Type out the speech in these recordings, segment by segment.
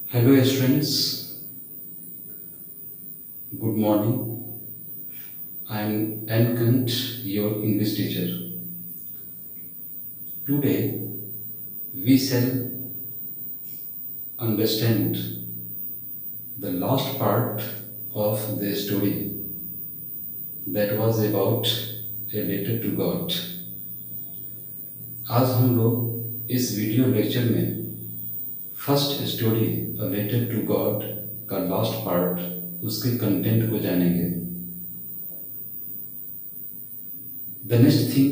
Hello students, good morning. I am Ankant, your English teacher. Today we shall understand the last part of the story that was about a letter to God. आज हम लोग इस video lecture में first story a letter to God का last part उसके content को जानेंगे. The next thing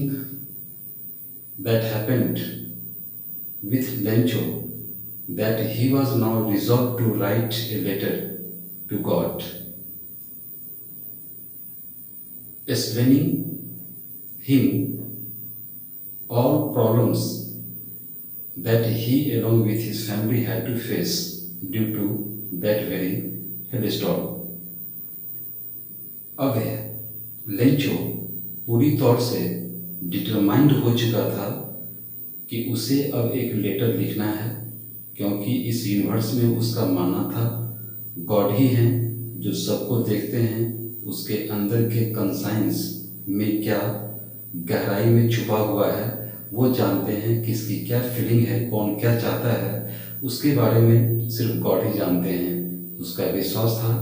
that happened with Lencho that he was now resolved to write a letter to God explaining him all problems that he along with his family had to face due to that very hailstorm. अब Lencho पूरी तौर से determined हो चुका था कि उसे अब एक लेटर लिखना है, क्योंकि इस यूनिवर्स में उसका मानना था गॉड ही हैं जो सबको देखते हैं, उसके अंदर के कंसाइंस में क्या गहराई में छुपा हुआ है वो जानते हैं, किसकी क्या फीलिंग है, कौन क्या चाहता है उसके बारे में सिर्फ गॉड ही जानते हैं. उसका विश्वास था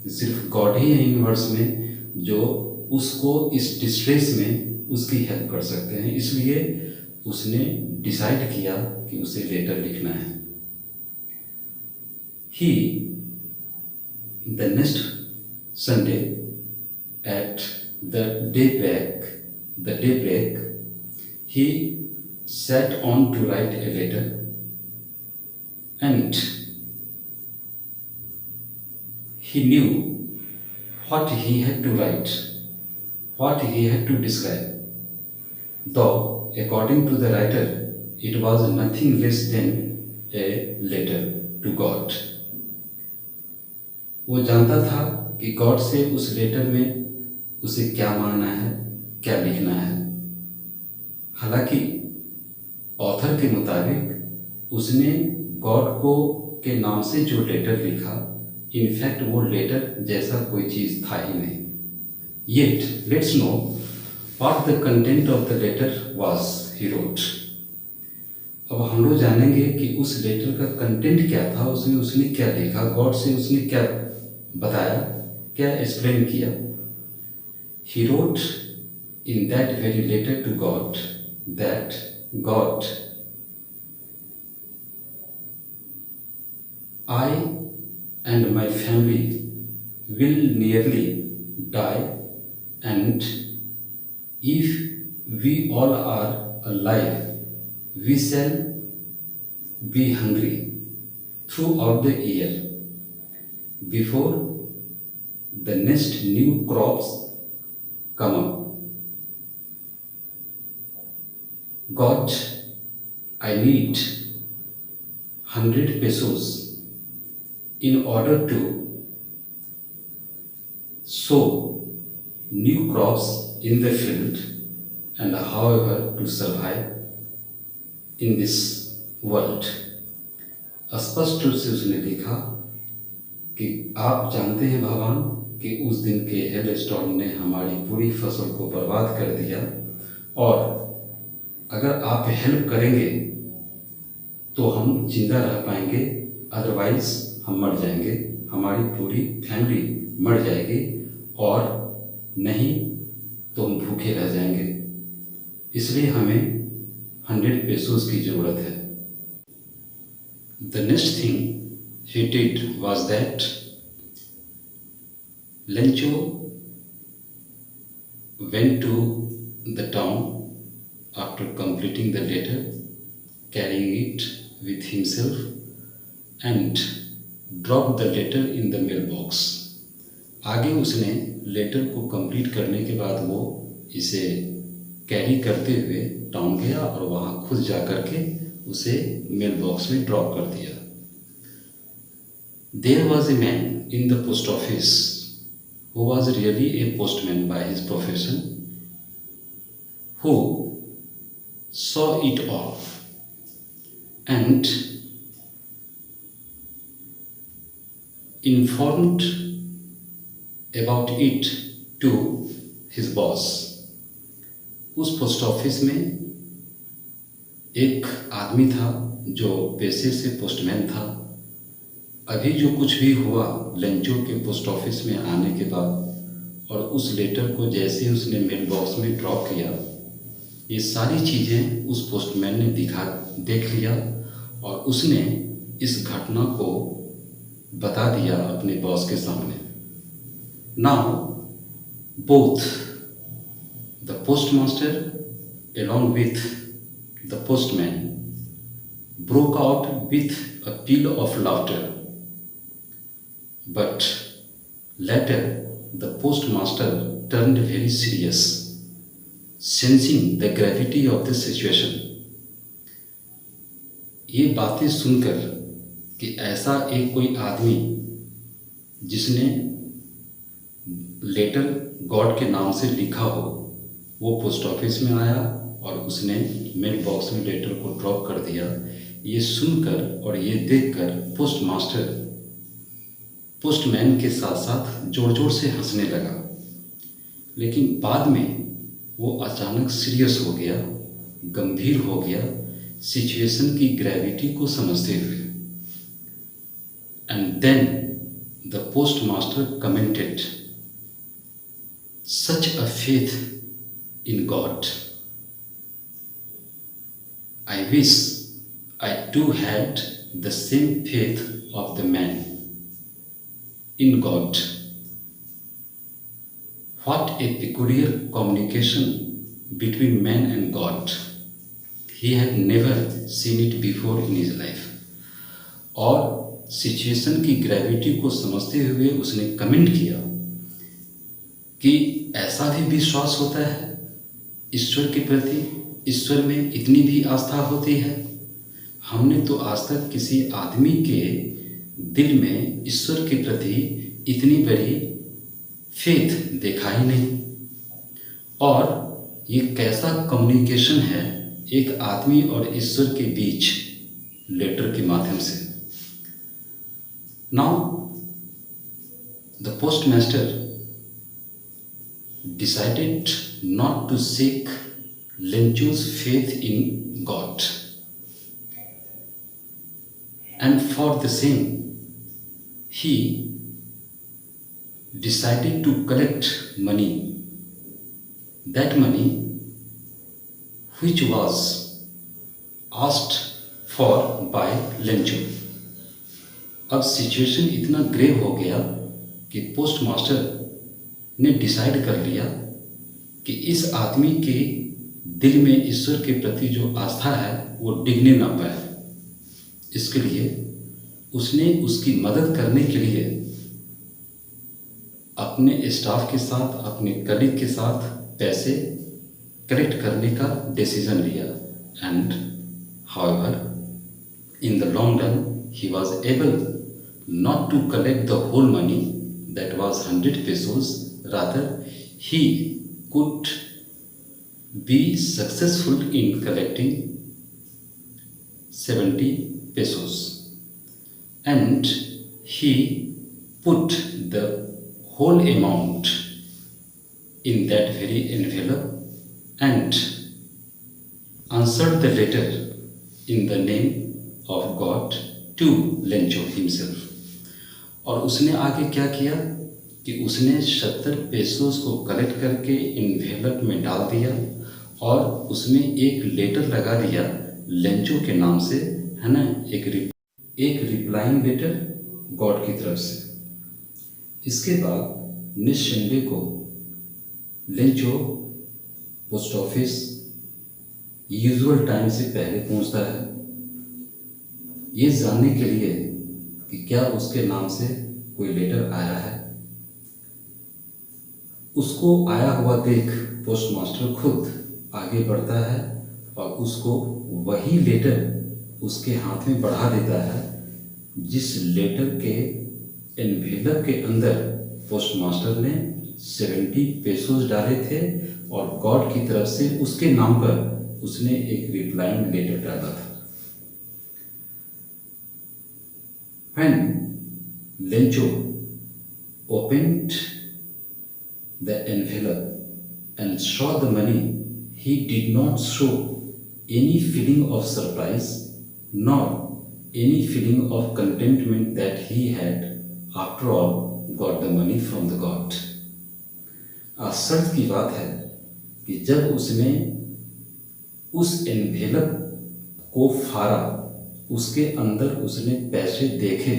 कि सिर्फ गॉड ही है यूनिवर्स में जो उसको इस डिस्ट्रेस में उसकी हेल्प कर सकते हैं. इसलिए उसने डिसाइड किया कि उसे लेटर लिखना है. He the next Sunday at the day break he sat on to write a letter, and he knew what he had to write, what he had to describe. Though, according to the writer, it was nothing less than a letter to God. वो जानता था कि God से उस letter में उसे क्या मांगना है, क्या लिखना है. हालांकि ऑथर के मुताबिक उसने गॉड को के नाम से जो लेटर लिखा, इनफैक्ट वो लेटर जैसा कोई चीज़ था ही नहीं. Yet let's know what the content of the letter was he wrote. अब हम लोग जानेंगे कि उस लेटर का कंटेंट क्या था, उसमें उसने क्या लिखा, गॉड से उसने क्या बताया, क्या एक्सप्लेन किया. He wrote in that very letter to God that God, I and my family will nearly die, and if we all are alive, we shall be hungry throughout the year before the next new crops come up. God, I need 100 pesos in order to sow new crops in the field and however to survive in this world. स्पष्ट रूप से उसने लिखा कि आप जानते हैं भगवान कि उस दिन के हेल स्टॉर्म ने हमारी पूरी फसल को बर्बाद कर दिया, और अगर आप हेल्प करेंगे तो हम जिंदा रह पाएंगे, अदरवाइज हम मर जाएंगे, हमारी पूरी फैमिली मर जाएगी, और नहीं तो हम भूखे रह जाएंगे. इसलिए हमें 100 पेसोस की ज़रूरत है. The next thing he did was that Lencho went to the town after completing the letter, carrying it with himself, and dropped the letter in the mailbox. आगे उसने लेटर को कंप्लीट करने के बाद वो इसे कैरी करते हुए टाउन गया और वहाँ खुद जा कर के उसे मेल बॉक्स में ड्रॉप कर दिया. There was a man in the post office who was really a postman by his profession, who saw it all and informed about it to his boss. उस पोस्ट ऑफिस में एक आदमी था जो पेशे से पोस्टमैन था। अभी जो कुछ भी हुआ लेंचो के पोस्ट ऑफिस में आने के बाद और उस लेटर को जैसे ही उसने मेल बॉक्स में ड्रॉप किया, ये सारी चीज़ें उस पोस्टमैन ने देख लिया और उसने इस घटना को बता दिया अपने बॉस के सामने। Now both the postmaster along with the postman broke out with a peal of laughter. But later the postmaster turned very serious, sensing the gravity of the situation. ये बातें सुनकर कि ऐसा एक कोई आदमी जिसने लेटर गॉड के नाम से लिखा हो, वो पोस्ट ऑफिस में आया और उसने मेल बॉक्स में लेटर को ड्रॉप कर दिया। ये सुनकर और ये देखकर पोस्टमास्टर पोस्टमैन के साथ साथ जोर जोर से हंसने लगा, लेकिन बाद में वो अचानक सीरियस हो गया, गंभीर हो गया सिचुएशन की ग्रेविटी को समझते हुए। And then the postmaster commented, such a faith in God, I wish I too had the same faith of the man in God. What a peculiar communication between man and God. He had never seen it before in his life. और situation की gravity को समझते हुए उसने comment किया कि ऐसा भी विश्वास होता है ईश्वर के प्रति, ईश्वर में इतनी भी आस्था होती है। हमने तो आज तक किसी आदमी के दिल में ईश्वर के प्रति इतनी बड़ी फेथ देखा ही नहीं। और ये कैसा कम्युनिकेशन है एक आदमी और ईश्वर के बीच लेटर के माध्यम से। Now the postmaster decided not to seek Lencho's faith in God, and for the same he decided to collect money, that money which was asked for by Lencho. अब सिचुएशन इतना ग्रेव हो गया कि postmaster ने decide कर लिया कि इस आदमी के दिल में ईश्वर के प्रति जो आस्था है वो डिगने ना पाए। इसके लिए उसने उसकी मदद करने के लिए अपने स्टाफ के साथ, अपने कलीग के साथ पैसे कलेक्ट करने का डिसीजन लिया। And however in the long run he was able not to collect the whole money that was 100 pesos, rather he could be successful in collecting 70 pesos, and he put the whole amount in that very envelope and answered the letter in the name of God to Lencho himself. और उसने आगे क्या किया कि उसने 70 pesos को collect करके envelope में डाल दिया और उसमें एक लेटर लगा दिया लेंचो के नाम से, है ना, एक रिप्लाइंग लेटर गॉड की तरफ से। इसके बाद निस्संदेह को Lencho post office usual time से पहले पहुंचता है, ये जानने के लिए कि क्या उसके नाम से कोई लेटर आया है। उसको आया हुआ देख पोस्टमास्टर खुद आगे बढ़ता है और उसको वही लेटर उसके हाथ में बढ़ा देता है जिस लेटर के एनवेलप के अंदर पोस्टमास्टर ने 70 पेसोस डाले थे और गॉड की तरफ से उसके नाम पर उसने एक रिप्लाइंग लेटर डाला था। When Lencho opened the envelope and saw the money. He did not show any feeling of surprise nor any feeling of contentment that he had, after all, got the money from the God. आश्चर्य की बात है कि जब उसने उस envelope को फाड़ा, उसके अंदर उसने पैसे देखे,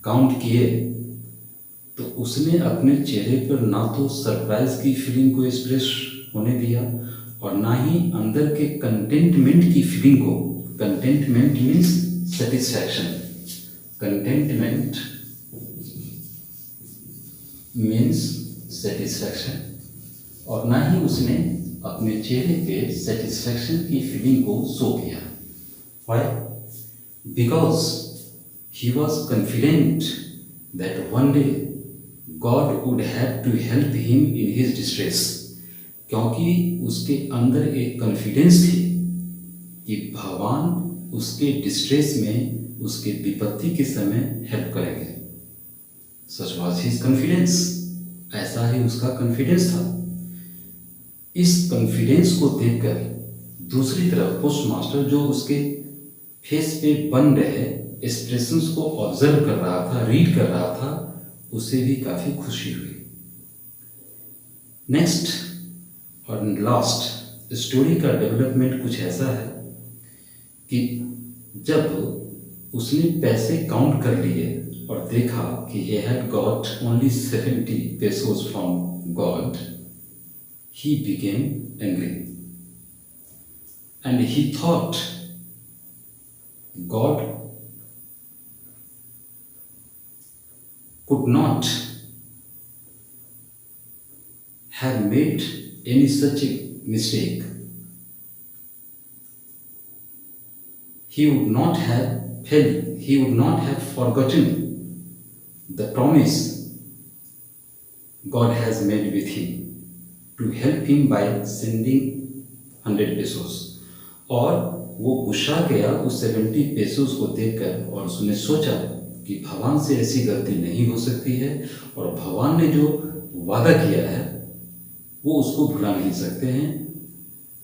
काउंट किए, तो उसने अपने चेहरे पर ना तो सरप्राइज की फीलिंग को एक्सप्रेस होने दिया और ना ही अंदर के कंटेंटमेंट की फीलिंग को, contentment means satisfaction, contentment means satisfaction, और ना ही उसने अपने चेहरे पे सेटिस्फैक्शन की फीलिंग को शो किया। Why? Because he was confident that one day God would have to help him in his distress, क्योंकि उसके अंदर एक कॉन्फिडेंस थी कि भगवान उसके डिस्ट्रेस में, उसके विपत्ति के समय हेल्प करेंगे। Such was his confidence, ऐसा ही उसका कॉन्फिडेंस था। इस कॉन्फिडेंस को देखकर दूसरी तरफ पोस्टमास्टर जो उसके फेस पे बन रहे एक्सप्रेशंस को ऑब्जर्व कर रहा था, रीड कर रहा था, उसे भी काफी खुशी हुई। नेक्स्ट और लास्ट स्टोरी का डेवलपमेंट कुछ ऐसा है कि जब उसने पैसे काउंट कर लिए और देखा कि he had got only 70 pesos from God, he became angry and he thought God could not have made any such a mistake. He would not have failed, he would not have forgotten the promise God has made with him to help him by sending 100 pesos. और वो गुस्सा गया उस 70 pesos को देखकर और उसने सोचा कि भगवान से ऐसी गलती नहीं हो सकती है और भगवान ने जो वादा किया है वो उसको भुला नहीं सकते हैं,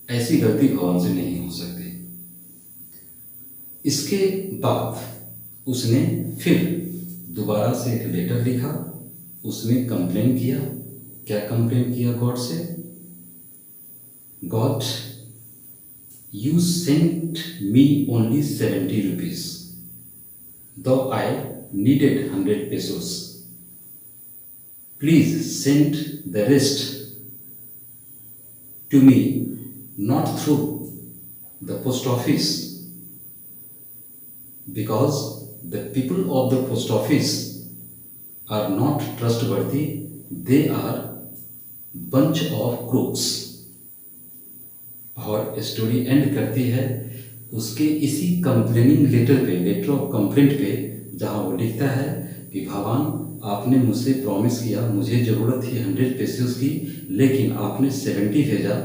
ऐसी गलती भगवान से नहीं हो सकती। इसके बाद उसने फिर दोबारा से एक लेटर लिखा, उसने कंप्लेन किया। क्या कंप्लेन किया गॉड से? God, you sent me only 70 rupees, though I needed 100 pesos. Please send the rest to me, not through the post office, because the people of the post office are not trustworthy. They are bunch of crooks. और story and करती है उसके इसी complaining letter पे, letter of complaint पे, जहाँ वो लिखता है कि भगवान आपने मुझसे प्रॉमिस किया, मुझे ज़रूरत थी 100 पेसेस की, लेकिन आपने 70 भेजा,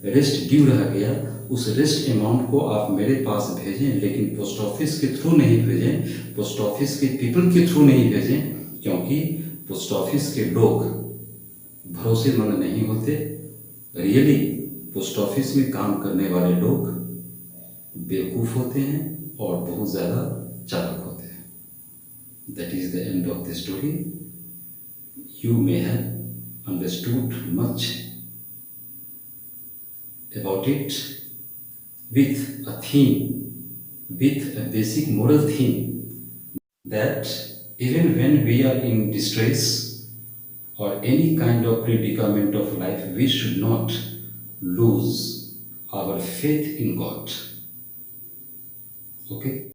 रेस्ट ड्यू रह गया, उस रेस्ट अमाउंट को आप मेरे पास भेजें, लेकिन पोस्ट ऑफिस के थ्रू नहीं भेजें, पोस्ट ऑफिस के पीपल के थ्रू नहीं भेजें, क्योंकि पोस्ट ऑफिस के लोग भरोसेमंद नहीं होते। रियली पोस्ट ऑफिस में काम करने वाले लोग बेवकूफ़ होते हैं और बहुत ज़्यादा चालाक होते हैं। That is the end of the story. You may have understood much about it with a theme, with a basic moral theme, that even when we are in distress or any kind of predicament of life, we should not lose our faith in God. Okay?